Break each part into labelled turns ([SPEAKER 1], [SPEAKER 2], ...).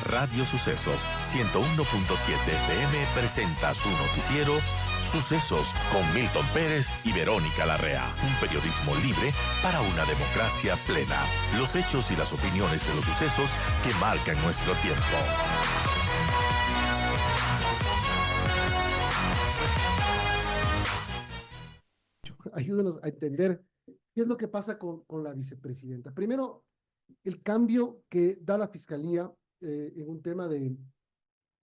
[SPEAKER 1] Radio Sucesos 101.7 FM presenta su noticiero Sucesos con Milton Pérez y Verónica Larrea. Un periodismo libre para una democracia plena. Los hechos y las opiniones de los sucesos que marcan nuestro tiempo.
[SPEAKER 2] Ayúdenos a entender qué es lo que pasa con la vicepresidenta. Primero, el cambio que da la Fiscalía en un tema de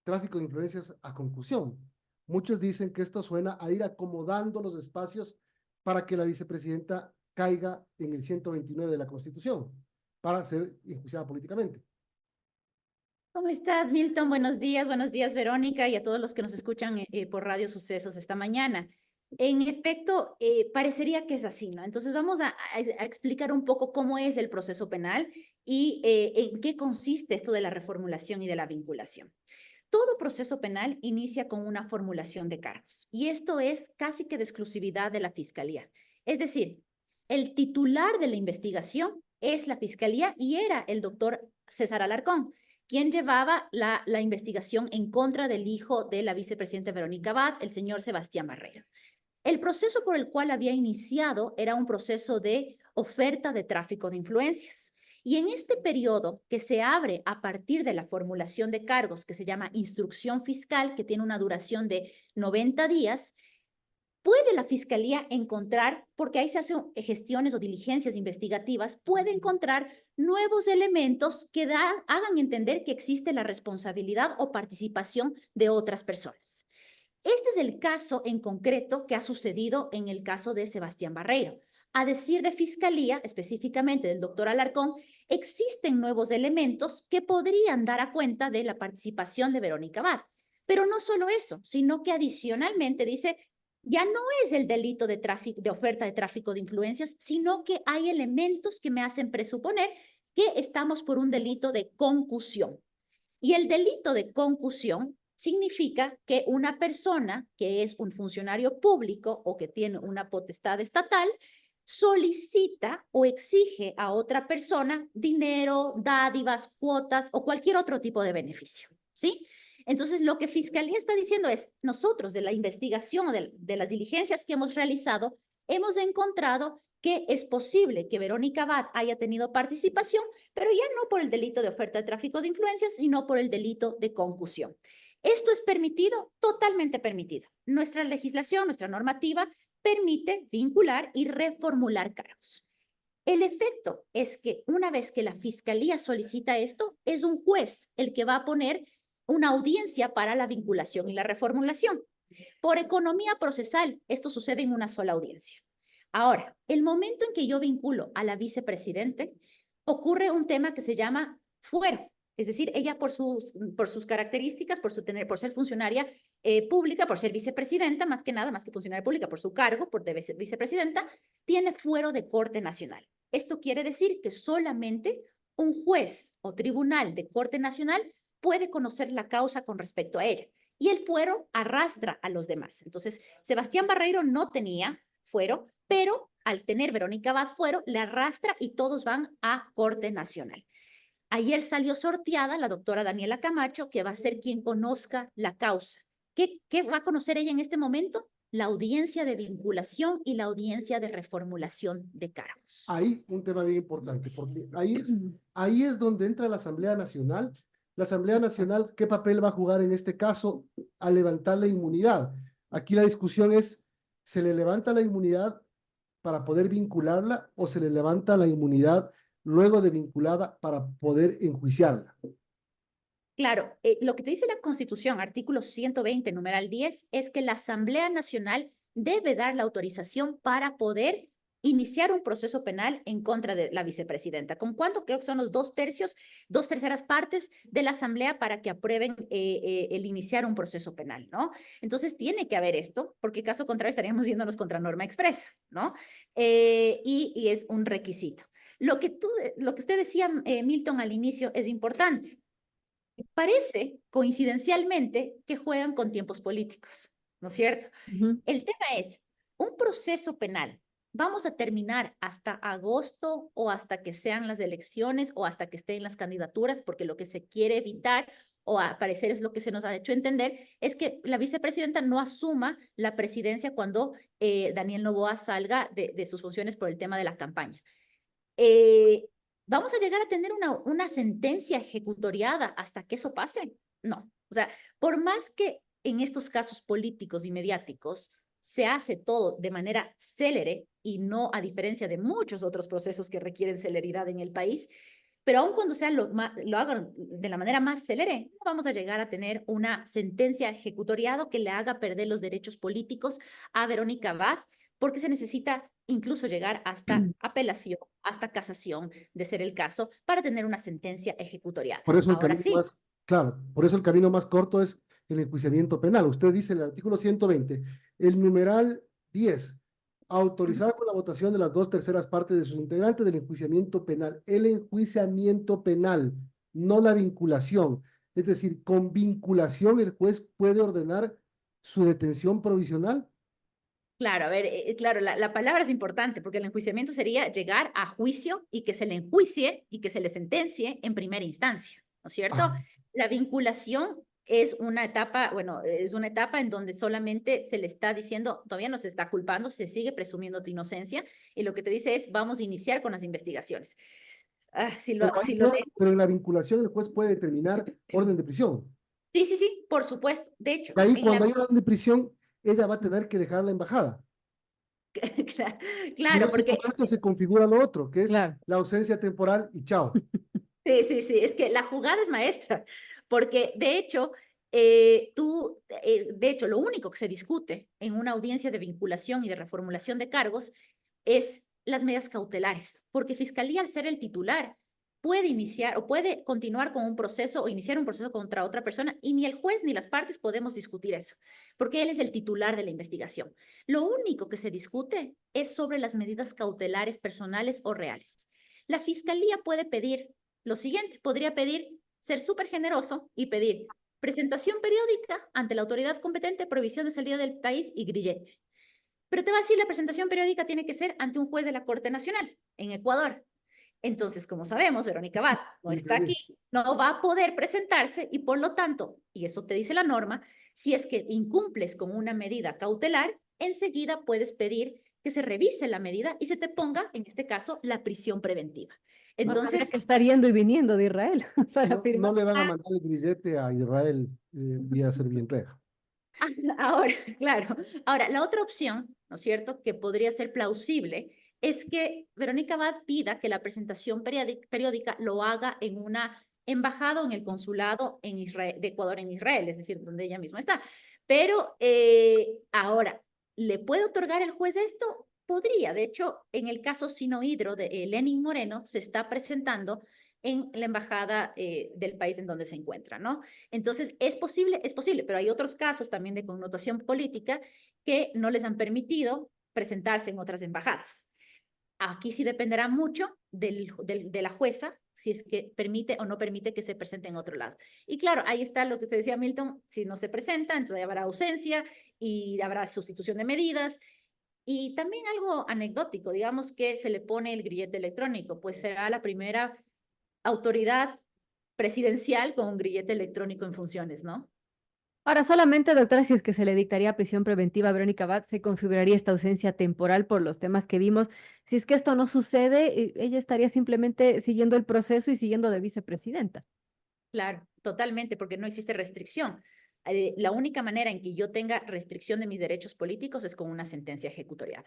[SPEAKER 2] tráfico de influencias a conclusión. Muchos dicen que esto suena a ir acomodando los espacios para que la vicepresidenta caiga en el 129 de la Constitución, para ser enjuiciada políticamente.
[SPEAKER 3] ¿Cómo estás, Milton? Buenos días, Verónica, y a todos los que nos escuchan por Radio Sucesos esta mañana. En efecto, parecería que es así, ¿no? Entonces vamos a explicar un poco cómo es el proceso penal y en qué consiste esto de la reformulación y de la vinculación. Todo proceso penal inicia con una formulación de cargos, y esto es casi que de exclusividad de la Fiscalía. Es decir, el titular de la investigación es la Fiscalía y era el doctor César Alarcón, quien llevaba la investigación en contra del hijo de la vicepresidenta Verónica Abad, el señor Sebastián Barreiro. El proceso por el cual había iniciado era un proceso de oferta de tráfico de influencias. Y en este periodo que se abre a partir de la formulación de cargos, que se llama instrucción fiscal, que tiene una duración de 90 días, puede la Fiscalía encontrar, porque ahí se hacen gestiones o diligencias investigativas, puede encontrar nuevos elementos que hagan entender que existe la responsabilidad o participación de otras personas. Este es el caso en concreto que ha sucedido en el caso de Sebastián Barreiro. A decir de Fiscalía, específicamente del doctor Alarcón, existen nuevos elementos que podrían dar a cuenta de la participación de Verónica Abad. Pero no solo eso, sino que adicionalmente dice, ya no es el delito de oferta de tráfico de influencias, sino que hay elementos que me hacen presuponer que estamos por un delito de concusión. Y el delito de concusión significa que una persona que es un funcionario público o que tiene una potestad estatal solicita o exige a otra persona dinero, dádivas, cuotas o cualquier otro tipo de beneficio, ¿sí? Entonces, lo que Fiscalía está diciendo es, nosotros de la investigación, de las diligencias que hemos realizado, hemos encontrado que es posible que Verónica Abad haya tenido participación, pero ya no por el delito de oferta de tráfico de influencias, sino por el delito de concusión. ¿Esto es permitido? Totalmente permitido. Nuestra legislación, nuestra normativa, permite vincular y reformular cargos. El efecto es que una vez que la Fiscalía solicita esto, es un juez el que va a poner una audiencia para la vinculación y la reformulación. Por economía procesal, esto sucede en una sola audiencia. Ahora, el momento en que yo vinculo a la vicepresidente, ocurre un tema que se llama fuero. Es decir, ella por sus características, por ser funcionaria pública, por ser vicepresidenta, más que nada, más que funcionaria pública, por su cargo, por de vicepresidenta, tiene fuero de Corte Nacional. Esto quiere decir que solamente un juez o tribunal de Corte Nacional puede conocer la causa con respecto a ella. Y el fuero arrastra a los demás. Entonces, Sebastián Barreiro no tenía fuero, pero al tener Verónica Abad fuero, le arrastra y todos van a Corte Nacional. Ayer salió sorteada la doctora Daniela Camacho, que va a ser quien conozca la causa. ¿Qué va a conocer ella en este momento? La audiencia de vinculación y la audiencia de reformulación de cargos.
[SPEAKER 2] Ahí un tema bien importante, porque ahí es donde entra la Asamblea Nacional. La Asamblea Nacional, ¿qué papel va a jugar en este caso al levantar la inmunidad? Aquí la discusión es, ¿se le levanta la inmunidad para poder vincularla o se le levanta la inmunidad luego de vinculada para poder enjuiciarla?
[SPEAKER 3] Claro, lo que te dice la Constitución, artículo 120, numeral 10, es que la Asamblea Nacional debe dar la autorización para poder iniciar un proceso penal en contra de la vicepresidenta. ¿Con cuánto? Creo que son los 2/3 partes de la Asamblea para que aprueben el iniciar un proceso penal, ¿no? Entonces tiene que haber esto, porque caso contrario estaríamos yéndonos contra norma expresa, ¿no? Y es un requisito. Lo que usted decía, Milton, al inicio es importante. Parece, coincidencialmente, que juegan con tiempos políticos, ¿no es cierto? El tema es, un proceso penal vamos a terminar hasta agosto o hasta que sean las elecciones o hasta que estén las candidaturas, porque lo que se quiere evitar, o a parecer es lo que se nos ha hecho entender, es que la vicepresidenta no asuma la presidencia cuando Daniel Noboa salga de sus funciones por el tema de la campaña. ¿Vamos a llegar a tener una sentencia ejecutoriada hasta que eso pase? No. O sea, por más que en estos casos políticos y mediáticos se hace todo de manera célere y no a diferencia de muchos otros procesos que requieren celeridad en el país, pero aun cuando sea lo hagan de la manera más célere, no vamos a llegar a tener una sentencia ejecutoriada que le haga perder los derechos políticos a Verónica Abad, porque se necesita incluso llegar hasta apelación, hasta casación, de ser el caso, para tener una sentencia ejecutoriada.
[SPEAKER 2] Por eso el
[SPEAKER 3] Ahora
[SPEAKER 2] camino
[SPEAKER 3] sí.
[SPEAKER 2] más, claro, por eso el camino más corto es el enjuiciamiento penal. Usted dice en el artículo 120, el numeral 10, autorizar con la votación de las 2/3 partes de sus integrantes del enjuiciamiento penal. El enjuiciamiento penal, no la vinculación. Es decir, con vinculación el juez puede ordenar su detención provisional.
[SPEAKER 3] Claro, a ver, claro, la palabra es importante porque el enjuiciamiento sería llegar a juicio y que se le enjuicie y que se le sentencie en primera instancia, ¿no es cierto?
[SPEAKER 2] Ah,
[SPEAKER 3] La vinculación es una etapa, bueno, es una etapa en donde solamente se le está diciendo, todavía no se está culpando, se sigue presumiendo tu inocencia y lo que te dice es, vamos a iniciar con las investigaciones. Si
[SPEAKER 2] pero,
[SPEAKER 3] lo, si lo
[SPEAKER 2] pero
[SPEAKER 3] leemos.
[SPEAKER 2] en la vinculación el juez puede determinar orden de prisión.
[SPEAKER 3] Sí, sí, sí, por supuesto. De hecho,
[SPEAKER 2] Y ahí
[SPEAKER 3] en
[SPEAKER 2] cuando
[SPEAKER 3] la...
[SPEAKER 2] hay orden de prisión, ella va a tener que dejar la embajada. Y en
[SPEAKER 3] Claro,
[SPEAKER 2] ese
[SPEAKER 3] porque
[SPEAKER 2] momento se configura lo otro, que es
[SPEAKER 4] Claro.
[SPEAKER 2] la ausencia temporal y chao.
[SPEAKER 3] sí, sí, sí, es que la jugada es maestra, porque de hecho, de hecho, lo único que se discute en una audiencia de vinculación y de reformulación de cargos es las medidas cautelares, porque Fiscalía, al ser el titular, puede iniciar o puede continuar con un proceso o iniciar un proceso contra otra persona y ni el juez ni las partes podemos discutir eso, porque él es el titular de la investigación. Lo único que se discute es sobre las medidas cautelares personales o reales. La Fiscalía puede pedir lo siguiente, podría pedir ser súper generoso y pedir presentación periódica ante la autoridad competente, prohibición de salida del país y grillete. Pero te va a decir, la presentación periódica tiene que ser ante un juez de la Corte Nacional en Ecuador. Entonces, como sabemos, Verónica Abad no está aquí, no va a poder presentarse y por lo tanto, y eso te dice la norma, si es que incumples con una medida cautelar, enseguida puedes pedir que se revise la medida y se te ponga, en este caso, la prisión preventiva. Entonces,
[SPEAKER 4] Que estar yendo y viniendo de Israel para
[SPEAKER 2] No,
[SPEAKER 4] firmar.
[SPEAKER 2] no le van a mandar el grillete a Israel vía Servientrega.
[SPEAKER 3] ahora, claro, ahora la otra opción, ¿no es cierto?, que podría ser plausible, es que Verónica Abad pida que la presentación periódica lo haga en una embajada o en el consulado en Israel, de Ecuador en Israel, es decir, donde ella misma está. Pero ahora, ¿le puede otorgar el juez esto? Podría. De hecho, en el caso Sino Hidro de Lenin Moreno, se está presentando en la embajada del país en donde se encuentra, ¿no? Entonces, es posible, pero hay otros casos también de connotación política que no les han permitido presentarse en otras embajadas. Aquí sí dependerá mucho de la jueza, si es que permite o no permite que se presente en otro lado. Y claro, ahí está lo que usted decía, Milton, si no se presenta, entonces habrá ausencia y habrá sustitución de medidas. Y también algo anecdótico, digamos que se le pone el grillete electrónico, pues será la primera autoridad presidencial con un grillete electrónico en funciones, ¿no?
[SPEAKER 4] Ahora, solamente, doctora, si es que se le dictaría prisión preventiva a Verónica Abad, se configuraría esta ausencia temporal por los temas que vimos. Si es que esto no sucede, ella estaría simplemente siguiendo el proceso y siguiendo de vicepresidenta.
[SPEAKER 3] Claro, totalmente, porque no existe restricción. La única manera en que yo tenga restricción de mis derechos políticos es con una sentencia ejecutoriada.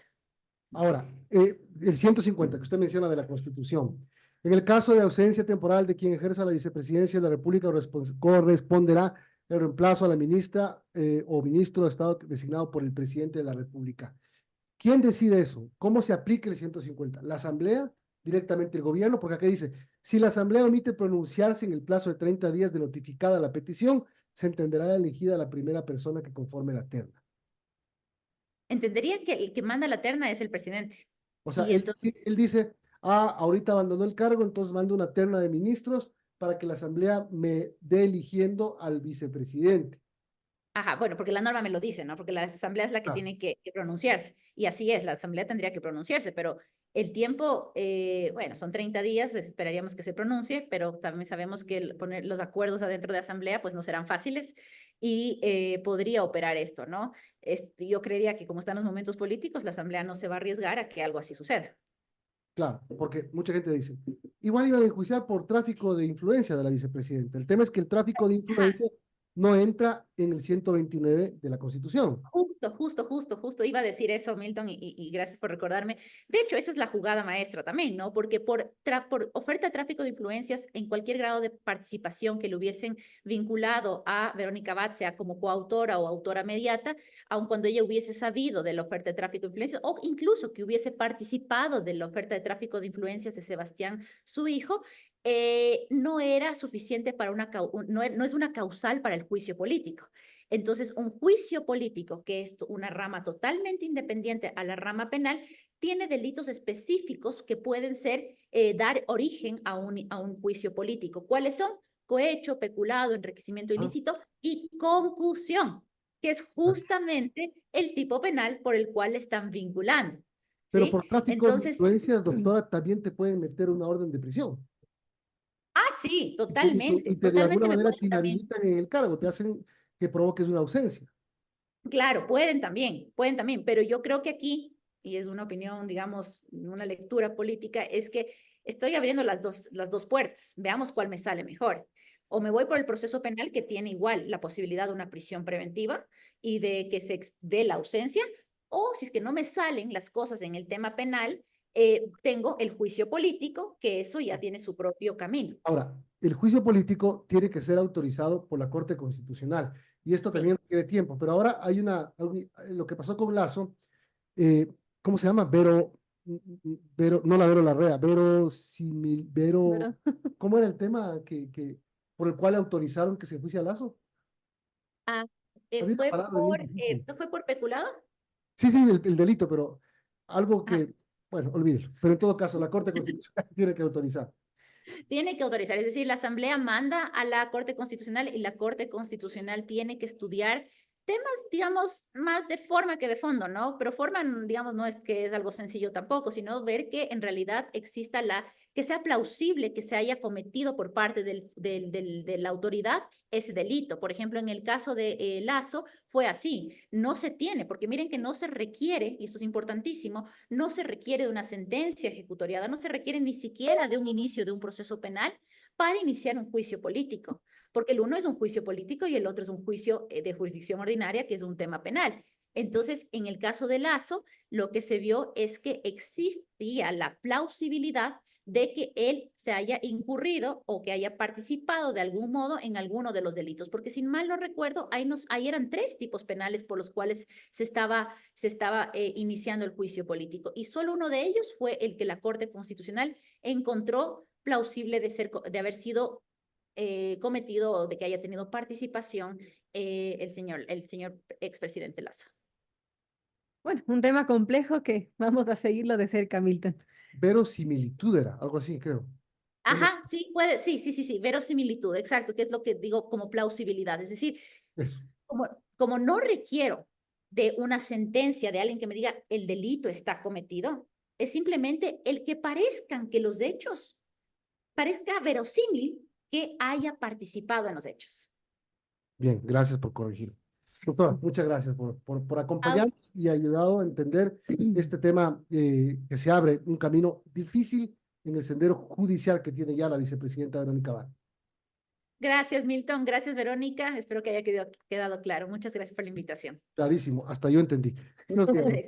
[SPEAKER 2] Ahora, el 150 que usted menciona de la Constitución. En el caso de ausencia temporal de quien ejerza la vicepresidencia de la República, corresponderá el reemplazo a la ministra o ministro de Estado designado por el presidente de la República. ¿Quién decide eso? ¿Cómo se aplica el 150? ¿La Asamblea? ¿Directamente el gobierno? Porque aquí dice, si la Asamblea omite pronunciarse en el plazo de 30 días de notificada la petición, se entenderá elegida la primera persona que conforme la terna.
[SPEAKER 3] Entendería que el que manda la terna es el presidente.
[SPEAKER 2] O sea,
[SPEAKER 3] Y entonces,
[SPEAKER 2] él dice, ahorita abandonó el cargo, entonces mando una terna de ministros para que la Asamblea me dé eligiendo al vicepresidente.
[SPEAKER 3] Ajá, bueno, porque la norma me lo dice, ¿no? Porque la asamblea es la que
[SPEAKER 2] Ah,
[SPEAKER 3] tiene que pronunciarse. Y así es, la asamblea tendría que pronunciarse, pero el tiempo, bueno, son 30 días, esperaríamos que se pronuncie, pero también sabemos que poner los acuerdos adentro de asamblea, pues no serán fáciles y podría operar esto, ¿no? Yo creería que como están los momentos políticos, la asamblea no se va a arriesgar a que algo así suceda.
[SPEAKER 2] claro, porque mucha gente dice, igual iban a enjuiciar por tráfico de influencia de la vicepresidenta. El tema es que el tráfico de
[SPEAKER 3] Ajá.
[SPEAKER 2] influencia no entra en el 129 de la Constitución.
[SPEAKER 3] Justo, iba a decir eso, Milton, y gracias por recordarme. De hecho, esa es la jugada maestra también, ¿no? Porque por oferta de tráfico de influencias, en cualquier grado de participación que le hubiesen vinculado a Verónica Abad, sea como coautora o autora mediata, aun cuando ella hubiese sabido de la oferta de tráfico de influencias, o incluso que hubiese participado de la oferta de tráfico de influencias de Sebastián, su hijo, no era suficiente para no es una causal para el juicio político. Entonces, un juicio político, que es una rama totalmente independiente a la rama penal, tiene delitos específicos que pueden ser, dar origen a un juicio político. ¿Cuáles son? Cohecho, peculado, enriquecimiento
[SPEAKER 2] Ah,
[SPEAKER 3] ilícito y concusión, que es justamente el tipo penal por el cual le están vinculando.
[SPEAKER 2] pero
[SPEAKER 3] ¿Sí?
[SPEAKER 2] por tráfico de
[SPEAKER 3] Entonces,
[SPEAKER 2] influencias, doctora, también te pueden meter una orden de prisión.
[SPEAKER 3] sí,
[SPEAKER 2] Y
[SPEAKER 3] totalmente,
[SPEAKER 2] te de alguna
[SPEAKER 3] totalmente me
[SPEAKER 2] manera
[SPEAKER 3] pueden
[SPEAKER 2] te
[SPEAKER 3] también.
[SPEAKER 2] inhabilitan en el cargo, te hacen que provoques una ausencia.
[SPEAKER 3] Claro, pueden también, pero yo creo que aquí, y es una opinión, digamos, una lectura política, es que estoy abriendo las dos puertas. Veamos cuál me sale mejor. O me voy por el proceso penal, que tiene igual la posibilidad de una prisión preventiva y de que se dé la ausencia, o si es que no me salen las cosas en el tema penal, tengo el juicio político, que eso ya tiene su propio camino.
[SPEAKER 2] Ahora, el juicio político tiene que ser autorizado por la Corte Constitucional y esto
[SPEAKER 3] Sí.
[SPEAKER 2] también requiere tiempo, pero ahora hay lo que pasó con Lazo, eh, ¿cómo se llama? No la Vero Larrea,
[SPEAKER 4] ¿Verdad?
[SPEAKER 2] ¿cómo era el tema por el cual autorizaron que se juicie a Lazo?
[SPEAKER 3] Ah,
[SPEAKER 2] Había una palabra bien difícil.
[SPEAKER 3] ¿no fue por peculado?
[SPEAKER 2] Sí, sí, el delito, pero algo
[SPEAKER 3] Ajá.
[SPEAKER 2] que, bueno, olvídelo. Pero en todo caso, la Corte Constitucional tiene que autorizar.
[SPEAKER 3] Tiene que autorizar, es decir, la Asamblea manda a la Corte Constitucional y la Corte Constitucional tiene que estudiar temas, digamos, más de forma que de fondo, ¿no? Pero forma, digamos, no es que es algo sencillo tampoco, sino ver que en realidad exista que sea plausible que se haya cometido por parte de la autoridad ese delito. Por ejemplo, en el caso de Lazo fue así, no se tiene, porque miren que no se requiere, y esto es importantísimo, no se requiere de una sentencia ejecutoriada, no se requiere ni siquiera de un inicio de un proceso penal para iniciar un juicio político, porque el uno es un juicio político y el otro es un juicio de jurisdicción ordinaria, que es un tema penal. Entonces, en el caso de Lazo, lo que se vio es que existía la plausibilidad de que él se haya incurrido o que haya participado de algún modo en alguno de los delitos, porque si mal no recuerdo, ahí eran 3 tipos penales por los cuales se estaba iniciando el juicio político y solo uno de ellos fue el que la Corte Constitucional encontró plausible de haber sido cometido o de que haya tenido participación el señor expresidente Lazo.
[SPEAKER 4] Bueno, un tema complejo que vamos a seguirlo de cerca, Milton.
[SPEAKER 2] Verosimilitud era, algo así, creo.
[SPEAKER 3] Ajá, sí, sí, verosimilitud, exacto, que es lo que digo como plausibilidad, es decir,
[SPEAKER 2] Eso.
[SPEAKER 3] como no requiero de una sentencia de alguien que me diga el delito está cometido, es simplemente el que parezcan que los hechos, parezca verosímil que haya participado en los hechos.
[SPEAKER 2] Bien, gracias por corregir. Doctora, muchas gracias por
[SPEAKER 3] A
[SPEAKER 2] acompañarnos y ayudado a entender este tema que se abre un camino difícil en el sendero judicial que tiene ya la vicepresidenta Verónica Abad.
[SPEAKER 3] Gracias, Milton. Gracias, Verónica. Espero que haya quedado claro. Muchas gracias por la invitación.
[SPEAKER 2] Clarísimo, hasta yo entendí. Buenos días.